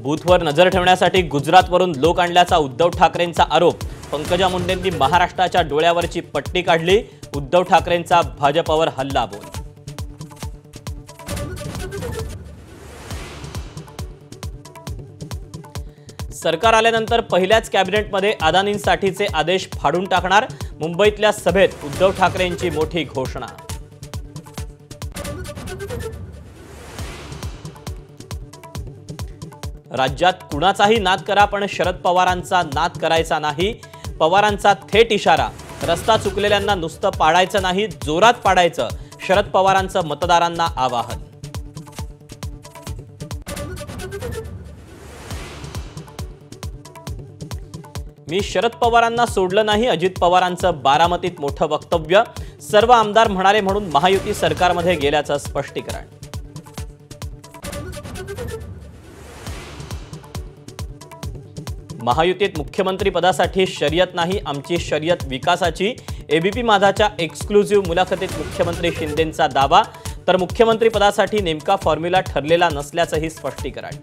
बूथवर नजर ठेवण्यासाठी गुजरातवरून लोक आणल्याचा उद्धव ठाकरेंचा आरोप। पंकजा मुंडेंनी महाराष्ट्राच्या डोळ्यावरची पट्टी काढली। उद्धव ठाकरेंचा भाजपवर हल्लाबोल। सरकार आल्यानंतर पहिल्याच कॅबिनेटमध्ये अदानींसाठीचे आदेश फाडून टाकणार। मुंबईतल्या सभेत उद्धव ठाकरेंची मोठी घोषणा। राज्यात कुणाचाही नाद करा पण शरद पवारांचा नाद करायचा नाही। पवारांचा थेट इशारा। रस्ता चुकलेल्यांना नुसतं पाडायचं नाही, जोरात पाडायचं। शरद पवारांचं मतदारांना आवाहन। मी शरद पवारांना सोडलं नाही, अजित पवारांचं बारामतीत मोठं वक्तव्य। सर्व आमदार म्हणाले म्हणून महायुती सरकारमध्ये गेल्याचं स्पष्टीकरण। महायुतीत मुख्यमंत्री पदासाठी शर्यत नाही, आमची शर्यत विकासाची। एबीपी माझाच्या एक्सक्लुझिव्ह मुलाखतीत मुख्यमंत्री शिंदेंचा दावा, तर मुख्यमंत्री पदासाठी नेमका फॉर्म्युला ठरलेला नसल्याचंही स्पष्टीकरण।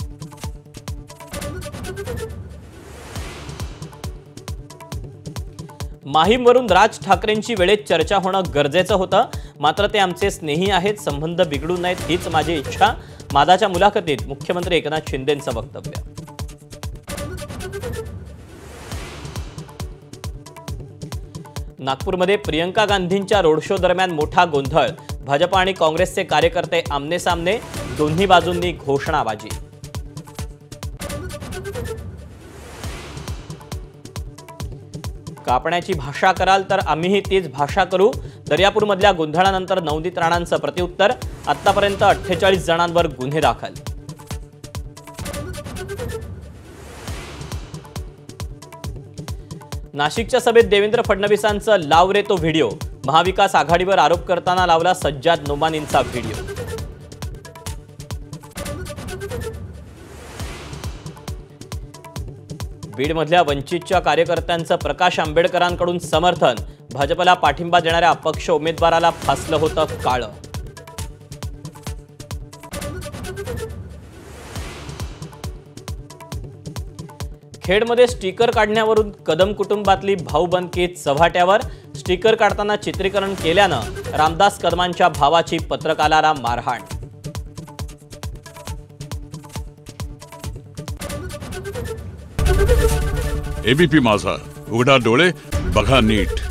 माहीमवरून राज ठाकरेंची वेळेत चर्चा होणं गरजेचं होतं, मात्र ते आमचे स्नेही आहेत, संबंध बिघडू नयेत हीच माझी इच्छा। माझाच्या मुलाखतीत मुख्यमंत्री एकनाथ शिंदेंचं वक्तव्य। नागपूरमध्ये प्रियंका गांधींच्या रोड शो दरम्यान मोठा गोंधळ। भाजप आणि काँग्रेसचे कार्यकर्ते आमने सामने, दोन्ही बाजूंनी घोषणाबाजी। कापण्याची भाषा कराल तर आम्हीही तीच भाषा करू। दर्यापूरमधल्या गोंधळानंतर नवनीत राणांचं प्रत्युत्तर। आतापर्यंत 48 जणांवर गुन्हे दाखल। नाशिकच्या सभेत देवेंद्र फडणवीसांचं लाव रे तो व्हिडिओ। महाविकास आघाडीवर आरोप करताना लावला सज्जाद नोमानींचा व्हिडिओ। बीडमधल्या वंचितच्या कार्यकर्त्यांचं प्रकाश आंबेडकरांकडून समर्थन। भाजपला पाठिंबा देणाऱ्या अपक्ष उमेदवाराला फासलं होतं काळं। खेडमध्ये स्टिकर काढण्यावरून कदम कुटुंबातली भाऊबंदकी चव्हाट्यावर। स्टिकर काढताना चित्रीकरण केल्यानं रामदास कदमांच्या भावाची पत्रकाराला मारहाण। एबीपी माझा, उघडा डोळे बघा नीट।